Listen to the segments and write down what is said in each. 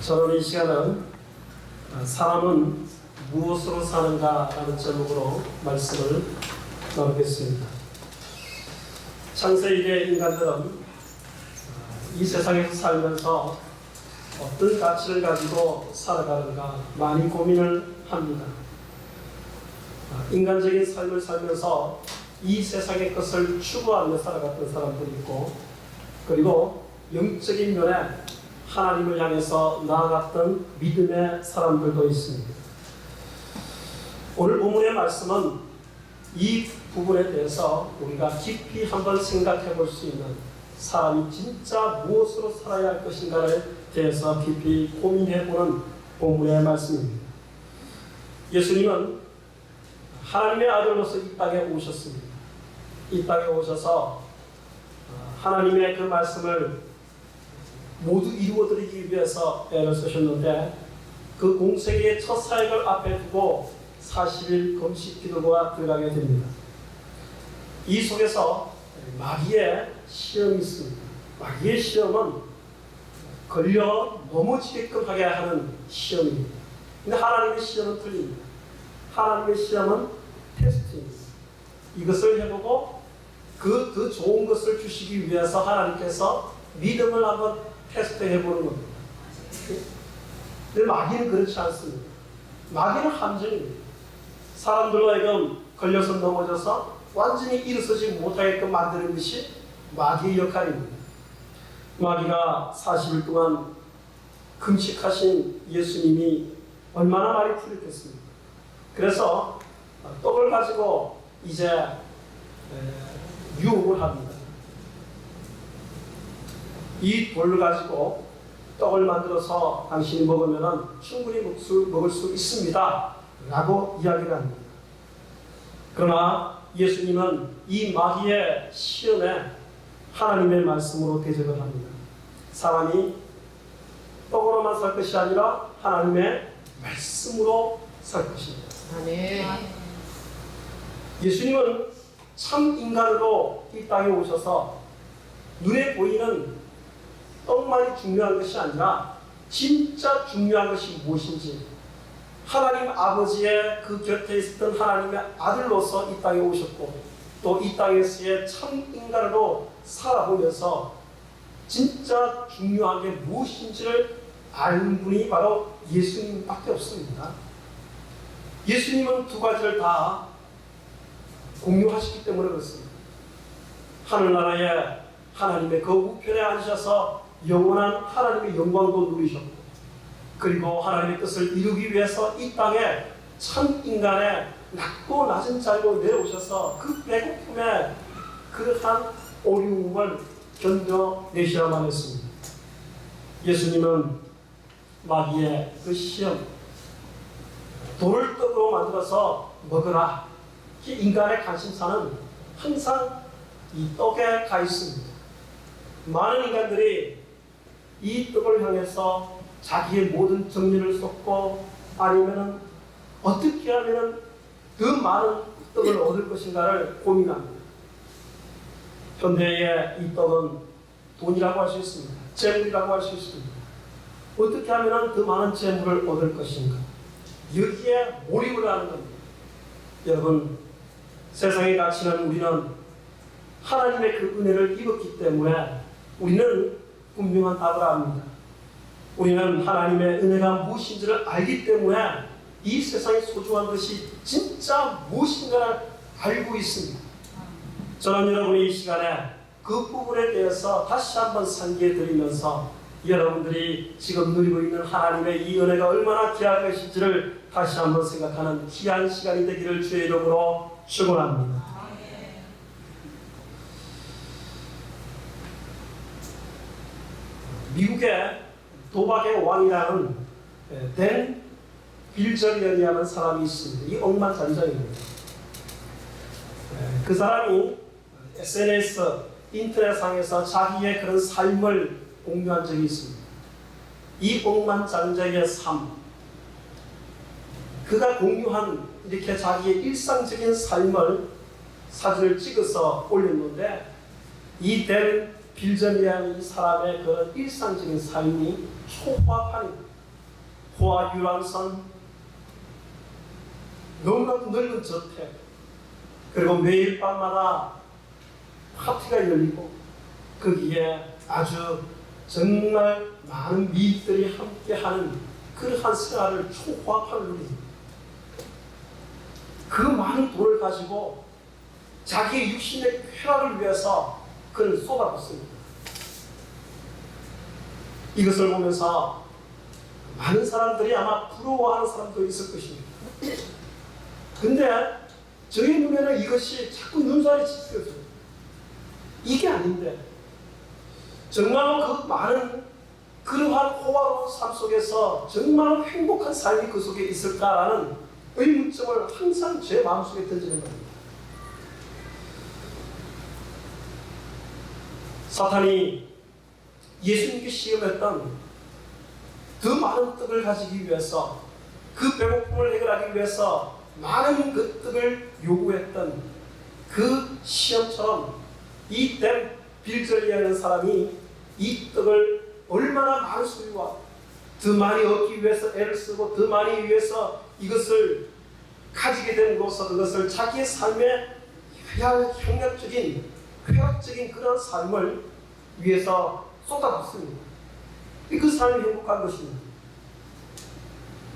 저는 이 시간은 사람은 무엇으로 사는가 라는 제목으로 말씀을 나누겠습니다. 창세일의 인간들은 이 세상에서 살면서 어떤 가치를 가지고 살아가는가 많이 고민을 합니다. 인간적인 삶을 살면서 이 세상의 것을 추구하며 살아갔던 사람들이 있고, 그리고 영적인 면에 하나님을 향해서 나아갔던 믿음의 사람들도 있습니다. 오늘 본문의 말씀은 이 부분에 대해서 우리가 깊이 한번 생각해 볼 수 있는, 사람이 진짜 무엇으로 살아야 할 것인가에 대해서 깊이 고민해 보는 본문의 말씀입니다. 예수님은 하나님의 아들로서 이 땅에 오셨습니다. 이 땅에 오셔서 하나님의 그 말씀을 모두 이루어드리기 위해서 애를 쓰셨는데, 그 공생의 첫 사역을 앞에 두고 40일 금식 기도가 들어가게 됩니다. 이 속에서 마귀의 시험이 있습니다. 마귀의 시험은 걸려 넘어지게끔 하게 하는 시험입니다. 근데 하나님의 시험은 틀립니다. 하나님의 시험은 테스트입니다. 이것을 해보고 그 좋은 것을 주시기 위해서 하나님께서 믿음을 한번 테스트해 보는 겁니다. 근데 마귀는 그렇지 않습니다. 마귀는 함정입니다. 사람들로 하여금 걸려서 넘어져서 완전히 일어서지 못하게끔 만드는 것이 마귀의 역할입니다. 마귀가 40일 동안 금식하신 예수님이 얼마나 많이 풀렸겠습니까? 그래서 떡을 가지고 이제 유혹을 합니다. 이 돌을 가지고 떡을 만들어서 당신이 먹으면 충분히 먹을 수 있습니다 라고 이야기를 합니다. 그러나 예수님은 이 마귀의 시험에 하나님의 말씀으로 대적을 합니다. 사람이 떡으로만 살 것이 아니라 하나님의 말씀으로 살 것입니다. 아멘. 예수님은 참 인간으로 이 땅에 오셔서 눈에 보이는 떡만이 중요한 것이 아니라 진짜 중요한 것이 무엇인지, 하나님 아버지의 그 곁에 있었던 하나님의 아들로서 이 땅에 오셨고, 또 이 땅에서의 참 인간으로 살아보면서 진짜 중요한 게 무엇인지를 아는 분이 바로 예수님밖에 없습니다. 예수님은 두 가지를 다 공유하시기 때문에 그렇습니다. 하늘나라에 하나님의 그 우편에 앉으셔서 영원한 하나님의 영광도 누리셨고, 그리고 하나님의 뜻을 이루기 위해서 이 땅에 참 인간의 낮고 낮은 자리로 내려오셔서 그 배고픔에 그한 어려움을 견뎌내셔야만 했습니다. 예수님은 마귀의 그 시험, 돌을 떡으로 만들어서 먹으라, 인간의 관심사는 항상 이 떡에 가 있습니다. 많은 인간들이 이 떡을 향해서 자기의 모든 정리를 쏟고, 아니면 어떻게 하면 더 많은 떡을 얻을 것인가를 고민합니다. 현대의 이 떡은 돈이라고 할 수 있습니다. 재물이라고 할 수 있습니다. 어떻게 하면 더 많은 재물을 얻을 것인가, 여기에 몰입을 하는 겁니다. 여러분, 세상의 가치는 우리는 하나님의 그 은혜를 입었기 때문에 우리는 분명한 답을 합니다. 우리는 하나님의 은혜가 무엇인지를 알기 때문에 이 세상에 소중한 것이 진짜 무엇인가를 알고 있습니다. 저는 여러분이 이 시간에 그 부분에 대해서 다시 한번 상기해 드리면서, 여러분들이 지금 누리고 있는 하나님의 이 은혜가 얼마나 귀한 것인지를 다시 한번 생각하는 귀한 시간이 되기를 주의 이름으로 축원합니다. 미국의 도박의 왕이라는 댄 빌저리언이라는 사람이 있습니다. 이 억만장자입니다. 그 사람이 SNS, 인터넷상에서 자기의 그런 삶을 공유한 적이 있습니다. 이 억만장자의 삶, 그가 공유한 이렇게 자기의 일상적인 삶을 사진을 찍어서 올렸는데, 이 댄 빌전이라는 이 사람의 그런 일상적인 삶이 초화판입니다. 포화 유람선, 너무나도 넓은 저택, 그리고 매일 밤마다 파티가 열리고 거기에 아주 정말 많은 미인들이 함께하는 그러한 생활을 초과하는 겁니다. 그 많은 돈을 가지고 자기의 육신의 쾌락을 위해서 그를 쏟아붓습니다. 이것을 보면서 많은 사람들이 아마 부러워하는 사람도 있을 것입니다. 근데 저희 눈에는 이것이 자꾸 눈살이 찌푸려져요. 이게 아닌데 정말로 그 많은 그러한 호화로운 삶 속에서 정말로 행복한 삶이 그 속에 있을까라는 의문점을 항상 제 마음속에 던지는 겁니다. 사탄이 예수님께 시험했던 더 많은 떡을 가지기 위해서, 그 배고픔을 해결하기 위해서 많은 그 떡을 요구했던 그 시험처럼 이 댐 빌절리라는 사람이 이 떡을 얼마나 많은 소리와 더 많이 얻기 위해서 애를 쓰고 더 많이 위해서 이것을 가지게 됨으로써 그것을 자기의 삶의 향락적인 쾌락적인 그런 삶을 위해서 쏟아붓습니다. 그 삶이 행복한 것입니다.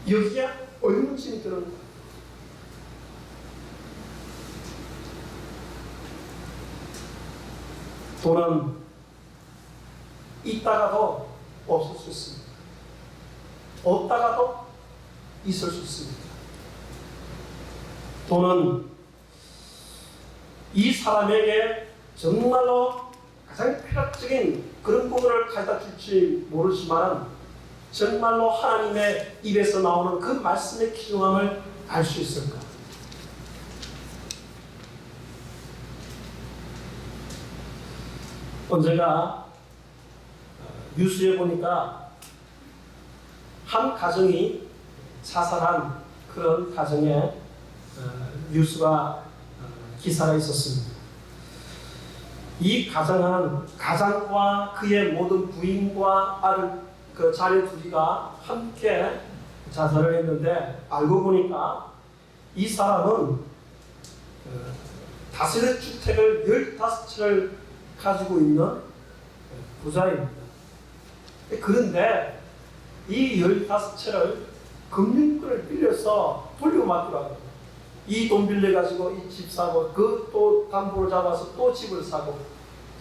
여기에 의문심이 드는 거예요. 돈은 있다가도 없을 수 있습니다. 없다가도 있을 수 있습니다. 돈은 이 사람에게 정말로 가장 쾌락적인 그런 부분을 가져다 줄지 모르지만 정말로 하나님의 입에서 나오는 그 말씀의 귀중함을 알 수 있을까? 언젠가 뉴스에 보니까 한 가정이 자살한 그런 가정의 뉴스가 기사가 있었습니다. 이 가장과 그의 모든 부인과 아들, 그 자녀 둘이가 함께 자살을 했는데 알고 보니까 이 사람은 다세대 주택을 15채를 가지고 있는 부자입니다. 그런데 이 15채를 금융권을 빌려서 돌려막기라고, 이 돈 빌려가지고 이 집 사고 그 또 담보를 잡아서 또 집을 사고,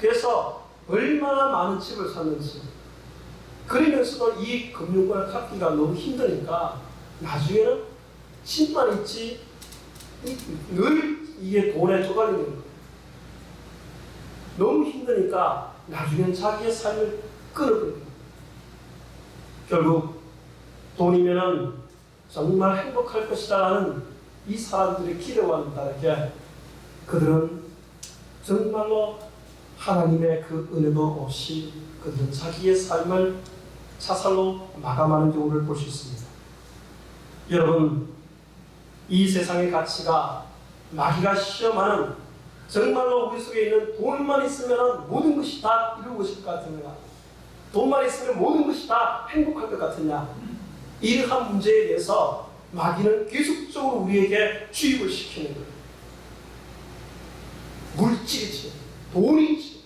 그래서 얼마나 많은 집을 샀는지, 그러면서도 이 금융권을 갚기가 너무 힘드니까 나중에는 집만 있지 늘 이게 돈에 쪼달리는 거예요. 너무 힘드니까 나중에는 자기의 삶을 끊어버립니다. 결국 돈이면은 정말 행복할 것이다라는 이 사람들의 기대와는 다르게 그들은 정말로 하나님의 그 은혜도 없이 그들은 자기의 삶을 자살로 마감하는 경우를 볼 수 있습니다. 여러분, 이 세상의 가치가 마귀가 시험하는 정말로 우리 속에 있는 돈만 있으면 모든 것이 다 이루고 것일 것 같으냐, 돈만 있으면 모든 것이 다 행복할 것 같으냐, 이러한 문제에 대해서 마귀는 계속적으로 우리에게 주입을 시키는 거예요. 물질이지, 돈이지.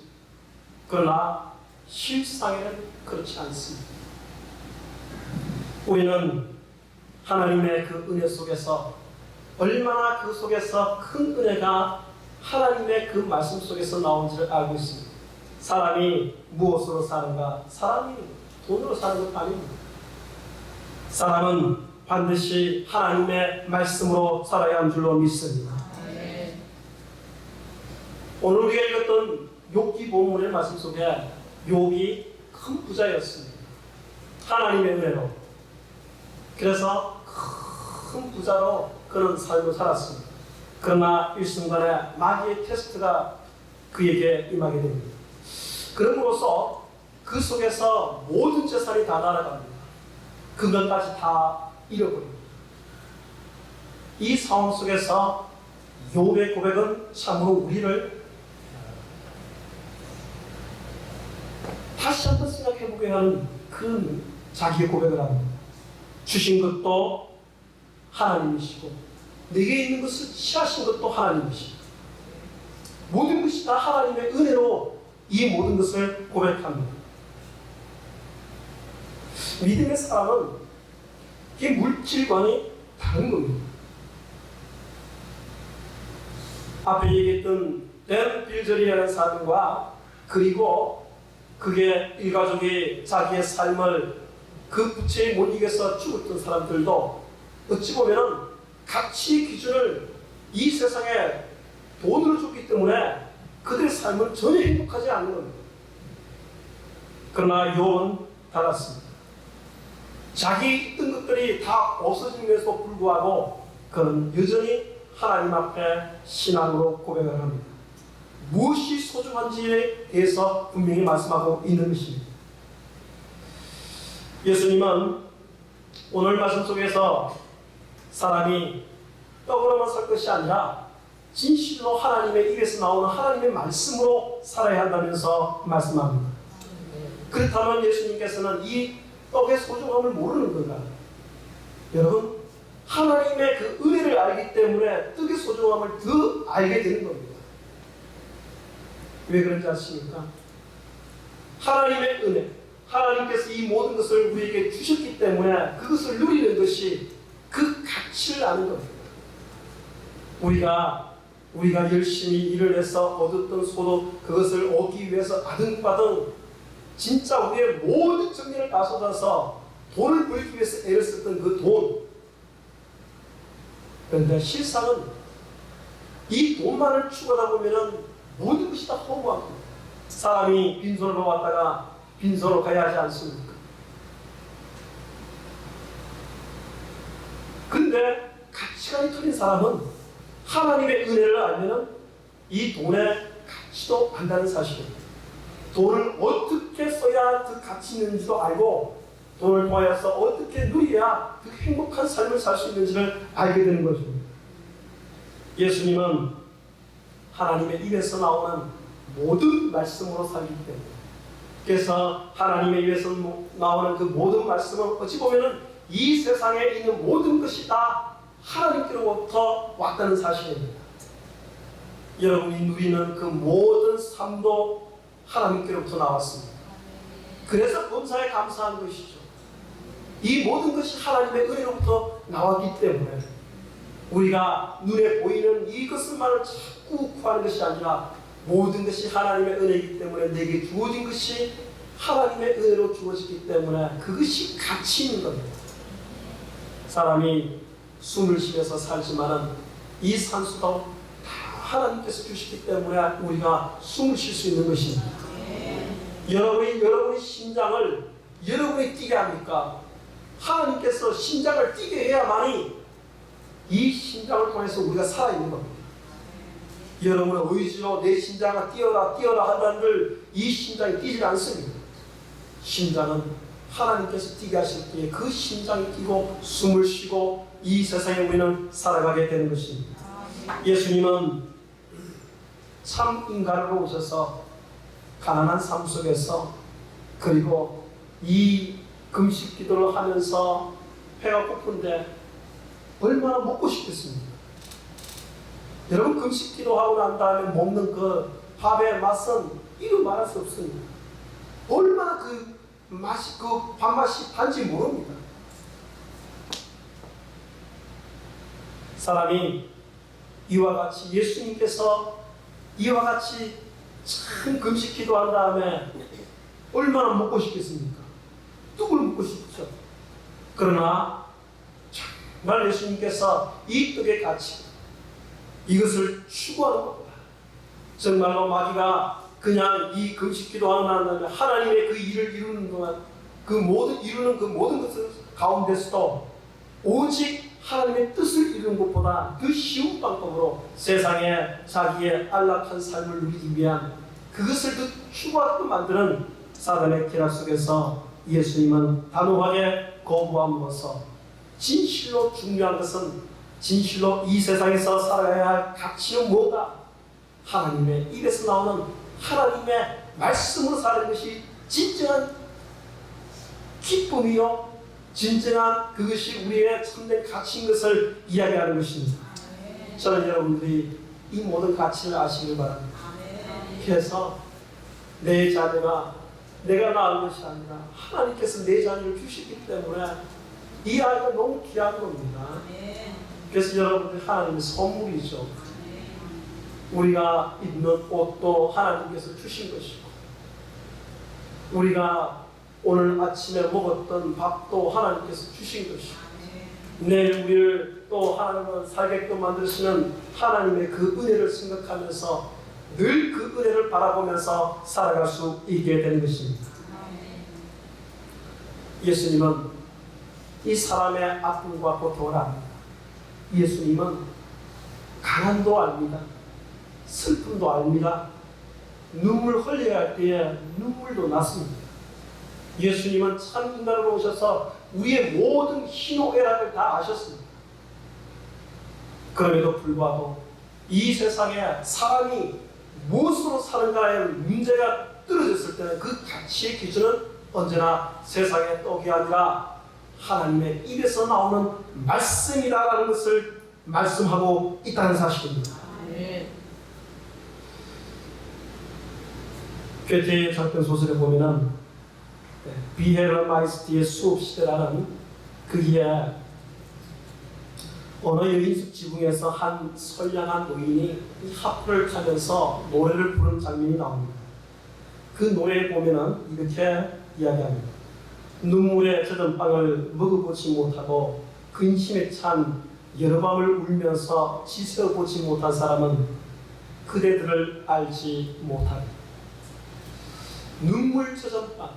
그러나 실상에는 그렇지 않습니다. 우리는 하나님의 그 은혜 속에서 얼마나 그 속에서 큰 은혜가 하나님의 그 말씀 속에서 나온지를 알고 있습니다. 사람이 무엇으로 사는가? 사람이 돈으로 사는 것 아닙니다. 사람은 반드시 하나님의 말씀으로 살아야 하는 줄로 믿습니다. 오늘 우리가 읽었던 욥기 본문의 말씀 속에 욥이 큰 부자였습니다. 하나님의 은혜로. 그래서 큰 부자로 그런 삶을 살았습니다. 그러나 일순간에 마귀의 테스트가 그에게 임하게 됩니다. 그럼으로써 그 속에서 모든 재산이 다 날아갑니다. 그것까지 다 잃어버립니다. 이 상황 속에서 욥의 고백은 참으로 우리를 다시 한번 생각해보게 하는 그 자기의 고백을 합니다. 주신 것도 하나님이시고 내게 있는 것을 취하신 것도 하나님이시고 모든 것이 다 하나님의 은혜로 이 모든 것을 고백합니다. 믿음의 사람은 이 물질관이 다른 겁니다. 앞에 얘기했던 댄 빌저리라는 사람과 그리고 그게 일가족이 자기의 삶을 그 부채에 못 이겨서 죽었던 사람들도 어찌 보면은 가치 기준을 이 세상에 돈으로 줬기 때문에 그들의 삶은 전혀 행복하지 않는 겁니다. 그러나 욥은 달랐습니다. 자기 있던 것들이 다 없어짐에도 불구하고 그는 여전히 하나님 앞에 신앙으로 고백을 합니다. 무엇이 소중한지에 대해서 분명히 말씀하고 있는 것입니다. 예수님은 오늘 말씀 속에서 사람이 떡으로만 살 것이 아니라 진실로 하나님의 입에서 나오는 하나님의 말씀으로 살아야 한다면서 말씀합니다. 그렇다면 예수님께서는 이 떡의 소중함을 모르는 건가? 여러분, 하나님의 그 은혜를 알기 때문에 떡의 소중함을 더 알게 되는 겁니다. 왜 그런지 아십니까? 하나님의 은혜, 하나님께서 이 모든 것을 우리에게 주셨기 때문에 그것을 누리는 것이 그 가치를 아는 겁니다. 우리가 열심히 일을 해서 얻었던 소득, 그것을 얻기 위해서 아등바등 진짜 우리의 모든 정신을 다 쏟아서 돈을 벌기 위해서 애를 썼던 그 돈. 그런데 실상은 이 돈만을 추구하다 보면은 모든 것이 다 허무한 겁니다. 사람이 빈손으로 왔다가 빈손으로 가야 하지 않습니까? 근데 가치관이 틀린 사람은 하나님의 은혜를 알면은 이 돈의 가치도 안다는 사실입니다. 돈을 어떻게 써야 그 가치 있는지도 알고 돈을 통하여서 어떻게 누려야 그 행복한 삶을 살 수 있는지를 알게 되는 거죠. 예수님은 하나님의 입에서 나오는 모든 말씀으로 살기 때문에 그래서 하나님의 입에서 나오는 그 모든 말씀은 어찌 보면은 이 세상에 있는 모든 것이 다 하나님께로부터 왔다는 사실입니다. 여러분이 누리는 그 모든 삶도 하나님께로부터 나왔습니다. 그래서 범사에 감사한 것이죠. 이 모든 것이 하나님의 은혜로부터 나왔기 때문에 우리가 눈에 보이는 이것만을 자꾸 구하는 것이 아니라 모든 것이 하나님의 은혜이기 때문에 내게 주어진 것이 하나님의 은혜로 주어졌기 때문에 그것이 가치 있는 겁니다. 사람이 숨을 쉬면서 살지만은 이 산수도 다 하나님께서 주시기 때문에 우리가 숨을 쉴 수 있는 것입니다. 여러분의 심장을 여러분이 뛰게 합니까? 하나님께서 심장을 뛰게 해야만이 이 심장을 통해서 우리가 살아있는 겁니다. 여러분의 의지로 내 심장을 뛰어라 한다는들 이 심장이 뛰지 않습니다. 심장은 하나님께서 뛰게 하실 때에 그 심장이 뛰고 숨을 쉬고 이 세상에 우리는 살아가게 되는 것입니다. 예수님은 참 인간으로 오셔서 가난한 삶 속에서 그리고 이 금식 기도를 하면서 배가 고픈데 얼마나 먹고 싶겠습니까? 여러분 금식 기도하고 난 다음에 먹는 그 밥의 맛은 이루 말할 수 없습니다. 얼마나 그 맛이 그 밥맛이 단지 모릅니다. 사람이 이와 같이 예수님께서 이와 같이 참 금식 기도한 다음에 얼마나 먹고 싶겠습니까? 떡을 먹고 싶죠. 그러나 정말 예수님께서 이 떡의 가치 이것을 추구하는 겁니다. 정말로 마귀가 그냥 이 금식 기도하는 다음에 하나님의 그 일을 이루는 동안 이루는 그 모든 것을 가운데서도 오직 하나님의 뜻을 이루는 것보다 그 쉬운 방법으로 세상에 자기의 안락한 삶을 누리기 위한 그것을 그 추구하게 만드는 사단의 계략 속에서 예수님은 단호하게 거부함으로써 진실로 중요한 것은 진실로 이 세상에서 살아야 할 가치는 뭐다? 하나님의 입에서 나오는 하나님의 말씀으로 사는 것이 진정한 기쁨이요 진정한 그것이 우리의 참된 가치인 것을 이야기하는 것입니다. 저는 여러분들이 이 모든 가치를 아시길 바랍니다. 그래서 내 자녀가 내가 낳은 것이 아니라 하나님께서 내 자녀를 주시기 때문에 이 아이가 너무 귀한 겁니다. 그래서 여러분들 하나님의 선물이죠. 우리가 입는 옷도 하나님께서 주신 것이고, 우리가 오늘 아침에 먹었던 밥도 하나님께서 주신 것이고, 내일 우리를 또 하나님을 살게끔 만드시는 하나님의 그 은혜를 생각하면서 늘 그 은혜를 바라보면서 살아갈 수 있게 되는 것입니다. 예수님은 이 사람의 아픔과 고통을 압니다. 예수님은 가난도 압니다. 슬픔도 압니다. 눈물 흘려야 할 때에 눈물도 났습니다. 예수님은 참 인간으로 오셔서 우리의 모든 희노애락을 다 아셨습니다. 그럼에도 불구하고 이 세상에 사람이 무엇으로 사는가의 문제가 떨어졌을 때는 그 가치의 기준은 언제나 세상의 떡이 아니라 하나님의 입에서 나오는 말씀이다라는 것을 말씀하고 있다는 사실입니다. 괴테의 작품 소설에 보면은 비헤르 마이스티의 수업시대라는 그기에 어느 여인숙 지붕에서 한 선량한 노인이 이 하프를 타면서 노래를 부르는 장면이 나옵니다. 그 노래에 보면은 이렇게 이야기합니다. 눈물에 젖은 빵을 먹어보지 못하고 근심에 찬 여러 밤을 울면서 지새워보지 못한 사람은 그대들을 알지 못하리. 눈물 젖은 빵.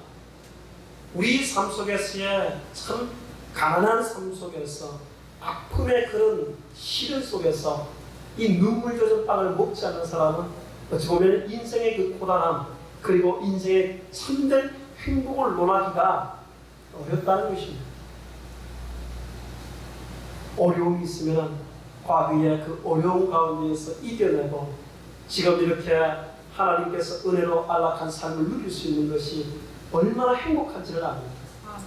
우리 삶 속에서의 참 가난한 삶 속에서 아픔의 그런 시련 속에서 이 눈물 젖은 빵을 먹지 않는 사람은 어찌 보면 인생의 그 고단함 그리고 인생의 참된 행복을 논하기가 어렵다는 것입니다. 어려움이 있으면 과거의 그 어려움 가운데에서 이겨내고 지금 이렇게 하나님께서 은혜로 안락한 삶을 누릴 수 있는 것이 얼마나 행복한지를 압니다.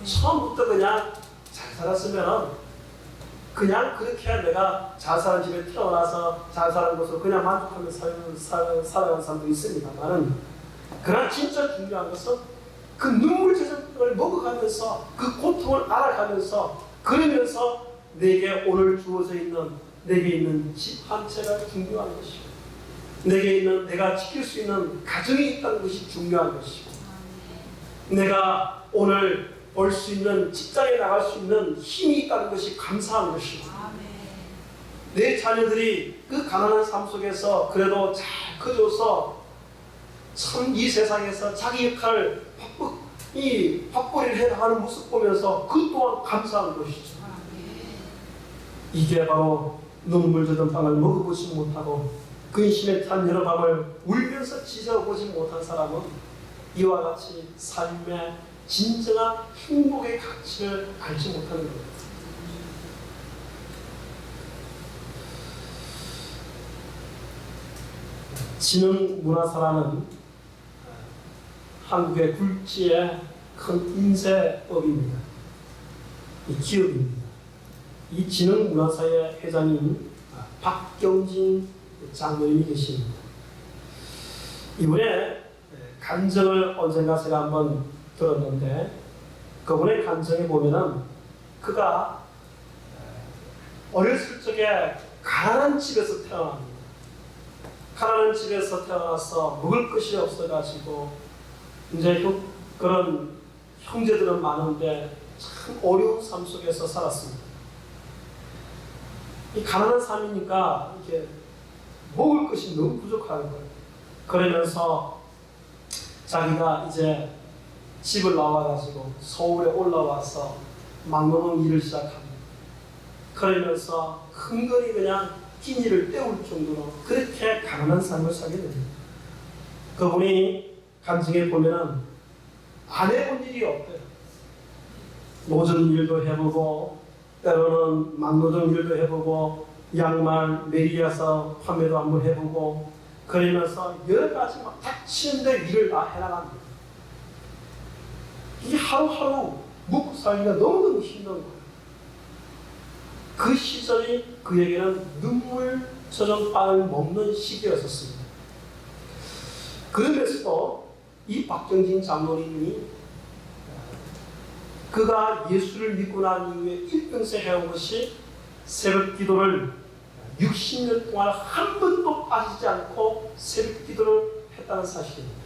처음부터 그냥 잘 살았으면 그냥 그렇게 내가 잘 사는 집에 태어나서 잘 사는 것으로 그냥 만족하면서 살아가는 사람도 있습니다만, 그러나 진짜 중요한 것은 그 눈물 젖은 걸 먹어가면서 그 고통을 알아가면서 그러면서 내게 오늘 주어져 있는 내게 있는 집 한 채가 중요한 것이고 내게 있는 내가 지킬 수 있는 가정이 있다는 것이 중요한 것이고 내가 오늘 벌 수 있는 직장에 나갈 수 있는 힘이 있다는 것이 감사한 것이고 내 자녀들이 그 가난한 삶 속에서 그래도 잘 커져서 참 이 세상에서 자기 역할을 밥벌이를 해나가는 모습 보면서 그 또한 감사한 것이죠. 이게 바로 눈물 젖은 빵을 먹어보지 못하고 근심에 찬 여러 밤을 울면서 지새워보지 못한 사람은 이와 같이 삶의 진정한 행복의 가치를 알지 못하는 겁니다. 지능문화사라는 한국의 굴지의 큰 인쇄업입니다. 이 기업입니다. 이 지능문화사의 회장인 박경진 장로님이 계십니다. 이분의 간증을 언젠가 제가 한번 들었는데 그분의 간증에 보면은 그가 어렸을 적에 가난한 집에서 태어납니다. 가난한 집에서 태어나서 먹을 것이 없어가지고 이제 그런 형제들은 많은데 참 어려운 삶 속에서 살았습니다. 이 가난한 삶이니까 이게 먹을 것이 너무 부족한 거예요. 그러면서 자기가 이제 집을 나와가지고 서울에 올라와서 막노동 일을 시작합니다. 그러면서 흥건히 그냥 끼니를 때울 정도로 그렇게 가난한 삶을 살게 됩니다. 그분이 간증에 보면은 안 해본 일이 없대요. 노전 일도 해보고 때로는 막노동 일도 해보고 양말 메리야서 판매도 한번 해보고 그러면서 여러 가지 막 닥치는데 일을 다 해나갑니다. 이게 하루하루 먹고 살기가 너무너무 힘든 거예요. 그 시절이 그에게는 눈물 젖은 빵을 먹는 시기였었습니다. 그러면서도 이 박정진 장로님이 그가 예수를 믿고 난 이후에 일평생 해온 것이 새벽 기도를 60년 동안 한 번도 빠지지 않고 새벽 기도를 했다는 사실입니다.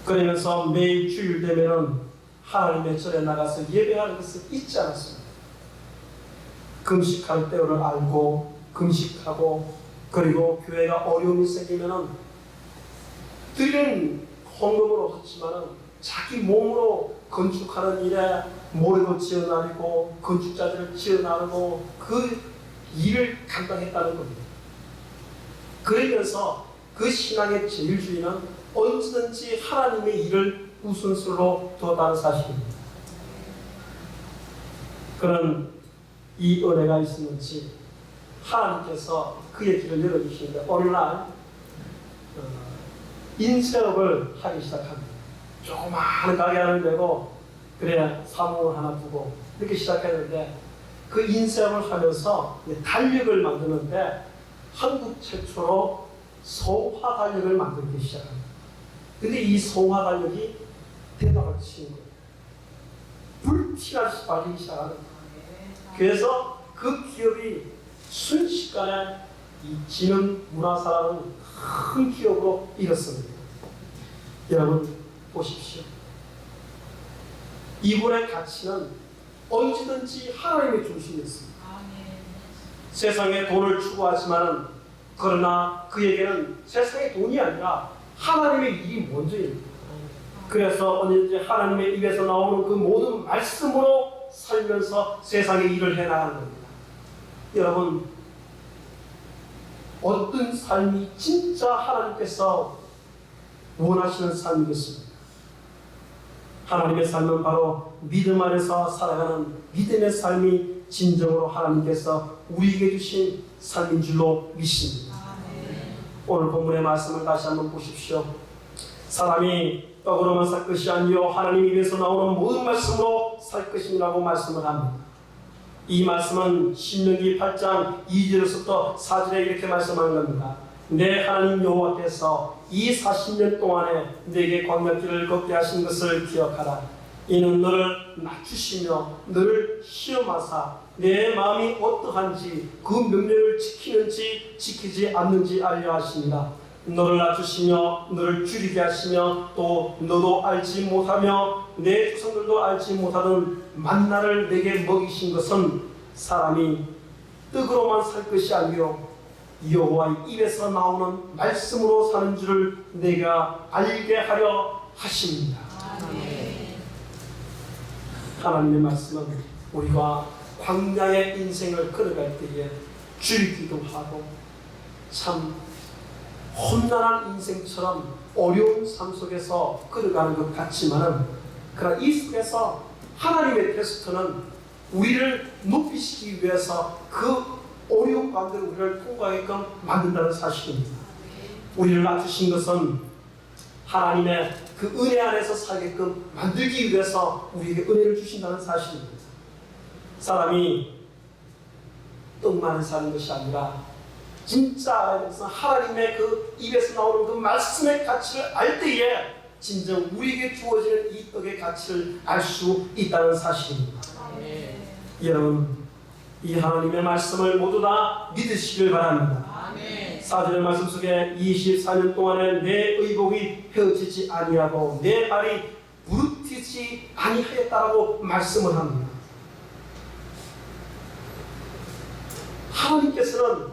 그러면서 매일 주일 되면은 하나님의 절에 나가서 예배하는 것을 잊지 않았습니다. 금식할 때를 알고 금식하고, 그리고 교회가 어려움이 생기면은 드리는 헌금은 없었지만은 자기 몸으로 건축하는 일에 모래도 지어나르고 건축자들을 지어나르고 그 일을 감당했다는 겁니다. 그러면서 그 신앙의 제일주의는 언제든지 하나님의 일을 우선순위로 두었다는 사실입니다. 그런 이 은혜가 있었는지 하나님께서 그의 길을 열어주시는데 어느 날 인쇄업을 하기 시작합니다. 조그마한 가게 하나 내고 그래야 사무원 하나 두고 이렇게 시작했는데, 그 인쇄업을 하면서 달력을 만드는데 한국 최초로 소화 달력을 만들기 시작합니다. 근데 이 소화 달력이 대박을 치는 거예요. 불티나게 빠지기 시작하는 거예요. 그래서 그 기업이 순식간에 이 진흥 문화사라는 큰 기업으로 일었습니다. 여러분 보십시오. 이분의 가치는 언제든지 하나님의 중심이었습니다. 세상에 돈을 추구하지만 그러나 그에게는 세상의 돈이 아니라 하나님의 일이 먼저입니다. 그래서 언제든지 하나님의 입에서 나오는 그 모든 말씀으로 살면서 세상의 일을 해나가는 겁니다. 여러분, 어떤 삶이 진짜 하나님께서 원하시는 삶이겠습니까? 하나님의 삶은 바로 믿음 안에서 살아가는 믿음의 삶이 진정으로 하나님께서 우리에게 주신 삶인 줄로 믿습니다. 오늘 본문의 말씀을 다시 한번 보십시오. 사람이 떡으로만 살 것이 아니요 하나님 입에서 나오는 모든 말씀으로 살 것이라고 말씀을 합니다. 이 말씀은 신명기 8장 2절에서부터 4절에 이렇게 말씀하는 겁니다. 내 하나님 여호와께서 이 40년 동안에 내게 광야길을 걷게 하신 것을 기억하라. 이는 너를 낮추시며 너를 시험하사 내 마음이 어떠한지 그 명령을 지키는지 지키지 않는지 알려 하십니다. 너를 낮추시며 너를 줄이게 하시며 또 너도 알지 못하며 내 조상들도 알지 못하던 만나를 내게 먹이신 것은 사람이 떡으로만 살 것이 아니요 여호와의 입에서 나오는 말씀으로 사는 줄을 내가 알게 하려 하십니다. 하나님의 말씀은 우리가 광야의 인생을 걸어갈 때에 줄이기도 하고 참 험난한 인생처럼 어려운 삶 속에서 걸어가는 것 같지만은, 그러나 이 속에서 하나님의 테스트는 우리를 높이시키기 위해서 그 어려운 가운데로 우리를 통과하게끔 만든다는 사실입니다. 우리를 낮추신 것은 하나님의 그 은혜 안에서 살게끔 만들기 위해서 우리에게 은혜를 주신다는 사실입니다. 사람이 떡만 사는 것이 아니라 진짜 알아야 것은 하나님의 그 입에서 나오는 그 말씀의 가치를 알 때에 진정 우리에게 주어지는 이 떡의 가치를 알 수 있다는 사실입니다. 여러분, 이 하나님의 말씀을 모두 다 믿으시길 바랍니다. 4절의 말씀 속에 24년 동안에 내 의복이 헤어지지 아니하고 내 발이 부르트지 아니하였다라고 말씀을 합니다. 하나님께서는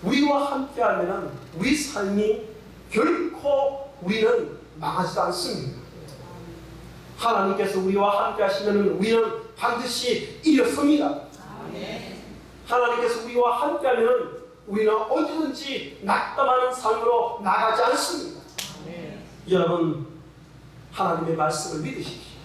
우리와 함께하면 우리 삶이 결코 우리는 망하지 않습니다. 하나님께서 우리와 함께하시면 우리는 반드시 이뤘습니다. 하나님께서 우리와 함께하면 우리는 언제든지 낙담하는 삶으로 나가지 않습니다. 여러분, 하나님의 말씀을 믿으십시오.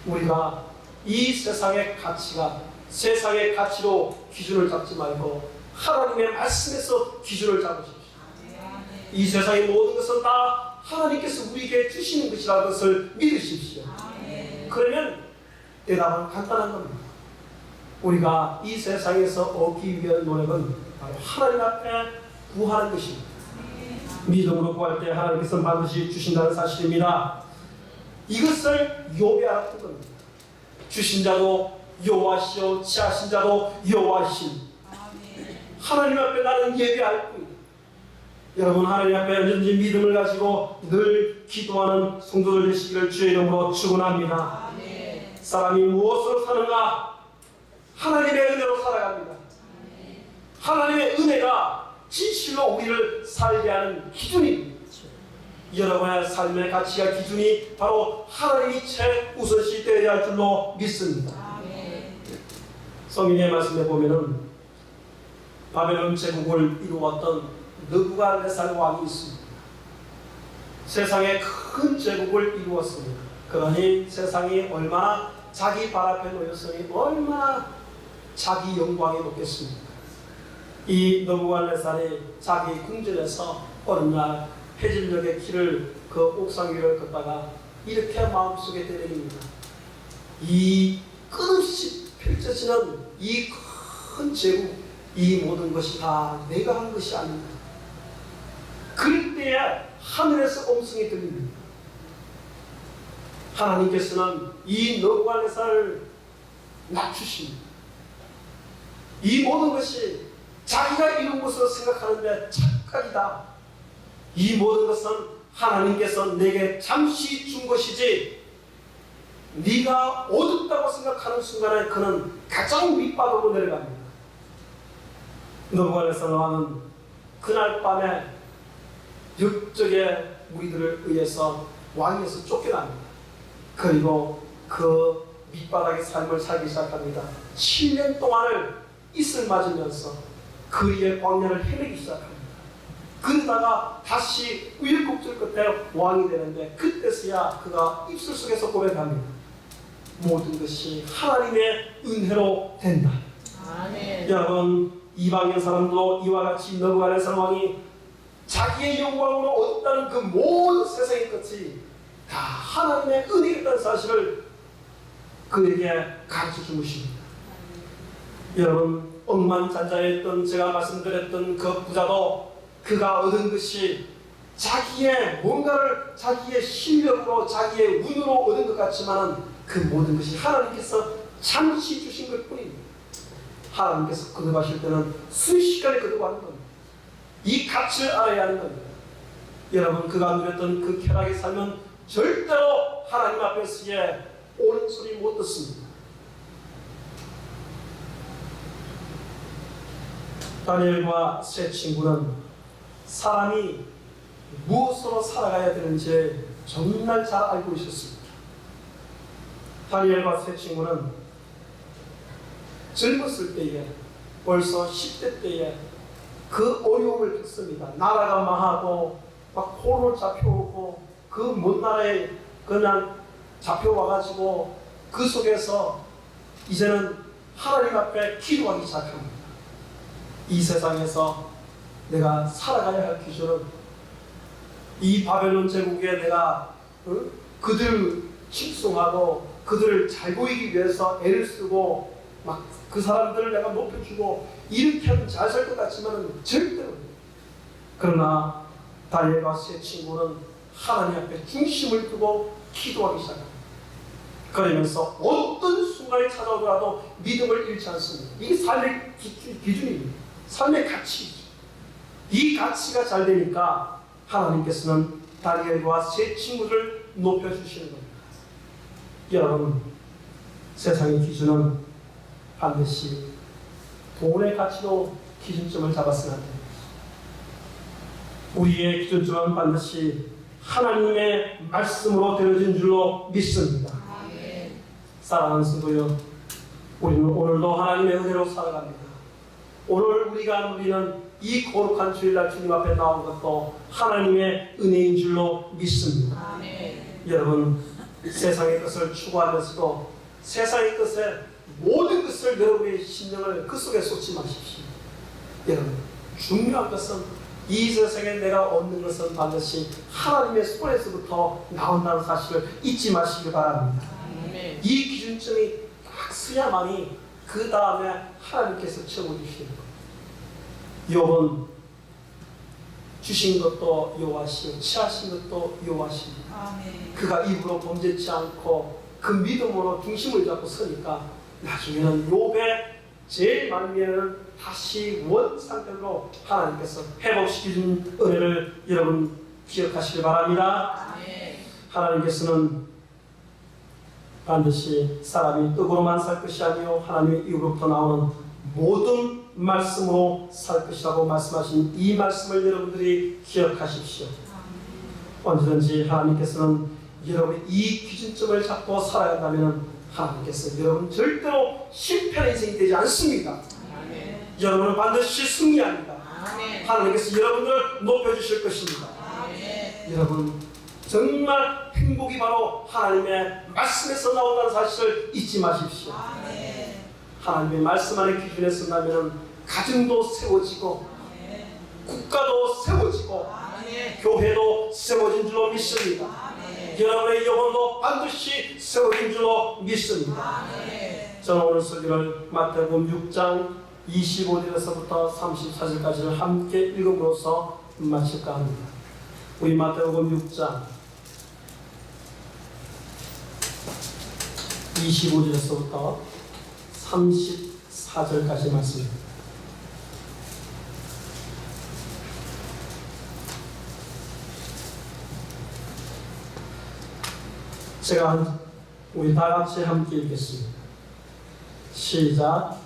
우리가 이 세상의 가치가 세상의 가치로 기준을 잡지 말고 하나님의 말씀에서 기준을 잡으십시오. 이 세상의 모든 것은 다 하나님께서 우리에게 주시는 것이라는 것을 믿으십시오. 그러면 대답은 간단한 겁니다. 우리가 이 세상에서 얻기 위한 노력은 바로 하나님 앞에 구하는 것입니다. 믿음으로 구할 때 하나님께서 반드시 주신다는 사실입니다. 이것을 욥이 알았던 겁니다. 주신 자도 여호와시오, 취하신 자도 여호와시오. 하나님 앞에 나는 예배할 뿐이다. 여러분, 하나님 앞에 언제든지 믿음을 가지고 늘 기도하는 성도들 되시기를 주의 이름으로 축원합니다. 사람이 무엇으로 사는가? 하나님의 은혜로 살아갑니다. 하나님의 은혜가 진실로 우리를 살게 하는 기준입니다. 여러분의 삶의 가치와 기준이 바로 하나님이 최우선시 되어야 할 줄로 믿습니다. 성경의 말씀에 보면은 바벨론 제국을 이루었던 느부갓네살 왕이 있습니다. 세상에 큰 제국을 이루었습니다. 그러니 세상이 얼마나 자기 발 앞에 놓였으니 얼마나 자기 영광에 놓겠습니까? 이 느부갓네살이 자기 궁전에서 어느 날 해질녘의 길을 그 옥상 위를 걷다가 이렇게 마음속에 되뇌입니다. 이 끝없이 펼쳐지는 이 큰 제국, 이 모든 것이 다 내가 한 것이 아닙니다. 그럴 때에 하늘에서 음성이 들립니다. 하나님께서는 이 느부갓네살을 낮추십니다. 이 모든 것이 자기가 이룬 것으로 생각하는데 착각이다. 이 모든 것은 하나님께서 내게 잠시 준 것이지, 네가 얻었다고 생각하는 순간에 그는 가장 밑바닥으로 내려갑니다. 느부갓네살 왕은 그날 밤에 역적의 무리들을 의해서 왕에서 쫓겨납니다. 그리고 그 밑바닥의 삶을 살기 시작합니다. 7년 동안을 이슬 맞으면서 그리의 광야를 헤매기 시작합니다. 그러다가 다시 우여곡절 끝에 왕이 되는데, 그때서야 그가 입술 속에서 고백합니다. 모든 것이 하나님의 은혜로 된다. 아멘. 여러분, 이방인 사람도 이와 같이 느부갓네살 왕이 자기의 영광으로 얻었다는 그 모든 세상의 것이 다 하나님의 은혜였다는 사실을 그에게 가르쳐 준 것입니다. 여러분, 억만장자였던 제가 말씀드렸던 그 부자도 그가 얻은 것이 자기의 뭔가를 자기의 실력으로 자기의 운으로 얻은 것 같지만 그 모든 것이 하나님께서 잠시 주신 것 뿐입니다. 하나님께서 거듭하실 때는 순식간에 거듭하는 겁니다. 이 가치를 알아야 하는 겁니다. 여러분, 그가 누렸던 그 쾌락의 삶은 절대로 하나님 앞에서의 옳은 소리 못 듣습니다. 다니엘과 세 친구는 사람이 무엇으로 살아가야 되는지 정말 잘 알고 있었습니다. 다니엘과 세 친구는 젊었을 때에, 벌써 10대 때에 그 어려움을 겪습니다. 나라가 망하고 막 포로로 잡혀오고 그 먼 나라에 그냥 잡혀와가지고 그 속에서 이제는 하나님 앞에 기도하기 시작합니다. 이 세상에서 내가 살아가야 할 기준은 이 바벨론 제국에 내가 그들 칭송하고 그들을 잘 보이기 위해서 애를 쓰고 막 그 사람들을 내가 높여주고 이렇게 하면 잘 살 것 같지만은 절대로. 그러나 다니엘과 세 친구는 하나님 앞에 중심을 두고 기도하기 시작합니다. 그러면서 어떤 순간이 찾아오더라도 믿음을 잃지 않습니다. 이게 삶의 기준입니다. 삶의 가치이죠. 이 가치가 잘 되니까 하나님께서는 다니엘과 세 친구를 높여주시는 겁니다. 여러분, 세상의 기준은 반드시 돈의 가치로 기준점을 잡았으면 안 됩니다. 우리의 기준점은 반드시 하나님의 말씀으로 되어진 줄로 믿습니다. 사랑하는 성도여, 우리는 오늘도 하나님의 은혜로 살아갑니다. 오늘 우리가 누리는 이 거룩한 주일날 주님 앞에 나온 것도 하나님의 은혜인 줄로 믿습니다. 아멘. 여러분, 세상의 것을 추구하면서도 세상의 것에 모든 것을 여러분의 심령을 그 속에 쏟지 마십시오. 여러분, 중요한 것은 이 세상에 내가 얻는 것은 반드시 하나님의 손에서부터 나온다는 사실을 잊지 마시기 바랍니다. 이 기준점이 딱 서야만이 그 다음에 하나님께서 채워주시는 거예요. 욥은 주신 것도 여호와시요 취하신 것도 여호와십니다. 그가 입으로 범죄치 않고 그 믿음으로 중심을 잡고 서니까 나중에는 욥의 제일 말미에는 다시 원 상태로 하나님께서 회복시키신 은혜를 여러분 기억하시기 바랍니다. 하나님께서는 반드시 사람이 떡으로만 살 것이 아니요 하나님의 입으로부터 나오는 모든 말씀으로 살 것이라고 말씀하신 이 말씀을 여러분들이 기억하십시오. 언제든지 하나님께서는 여러분이 이 기준점을 잡고 살아야 한다면 하나님께서 여러분 절대로 실패한 인생이 되지 않습니다. 여러분은 반드시 승리합니다. 하나님께서 여러분을 높여주실 것입니다. 여러분 정말 행복이 바로 하나님의 말씀에서 나온다는 사실을 잊지 마십시오. 하나님의 말씀 안에 기준에 쓴다면 가정도 세워지고 국가도 세워지고 교회도 세워진 줄로 믿습니다. 여러분의 영혼도 반드시 세워진 줄로 믿습니다. 저는 오늘 설교를 마태복음 6장 25절에서부터 34절까지를 함께 읽음으로써 마칠까 합니다. 우리 마태복음 6장 25절에서부터 34절까지 말씀입니다. 제가 우리 다 같이 함께 읽겠습니다. 시작.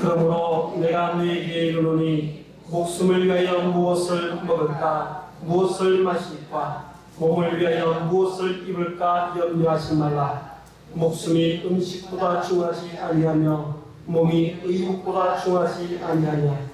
그러므로 내가 너에게 이르노니 목숨을 위하여 무엇을 먹을까 무엇을 마실까 몸을 위하여 무엇을 입을까 염려하지 말라. 목숨이 음식보다 중하지 아니하며 몸이 의복보다 중하지 아니하냐.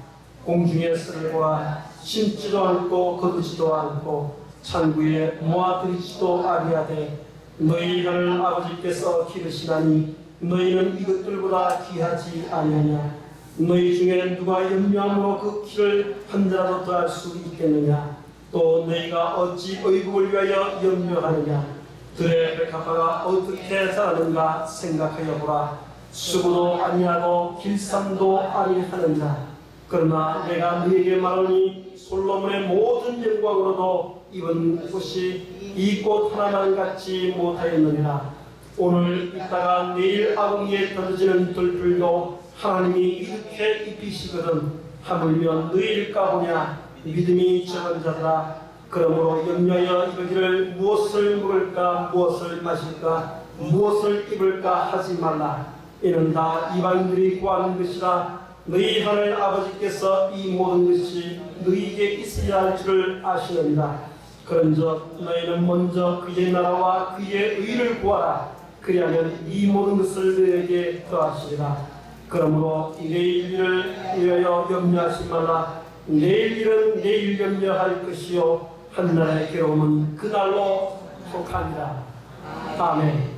공중의 새를 보라. 심지도 않고 거두지도 않고 창고에 모아들이지도 아니하되 너희 하늘 아버지께서 기르시나니 너희는 이것들보다 귀하지 아니하냐. 너희 중에 누가 염려함으로 그 키를 한자라도 더할 수 있겠느냐. 또 너희가 어찌 의복을 위하여 염려하느냐. 들의 백합화가 어떻게 자라는가 생각하여 보라. 수고도 아니하고 길쌈도 아니하느냐. 그러나 내가 너희에게 말하니 솔로몬의 모든 영광으로도 입은 옷이 이 꽃 하나만 같지 못하였느니라. 오늘 있다가 내일 아궁이에 던져지는 들풀도 하나님이 이렇게 입히시거든 하물며 너희일까 보냐. 믿음이 적은 자들아. 그러므로 염려하여 이르기를 무엇을 먹을까 무엇을 마실까 무엇을 입을까 하지 말라. 이는 다 이방인들이 구하는 것이라. 너희 하늘 아버지께서 이 모든 것이 너희에게 있어야 할 줄을 아시느니라. 그런즉 너희는 먼저 그의 나라와 그의 의를 구하라. 그리하면 이 모든 것을 너희에게 더하시리라. 그러므로 내일 일을 위하여 염려하지 말라. 내일 일은 내일 염려할 것이요 한나라의 괴로움은 그날로 속하니라. 아멘.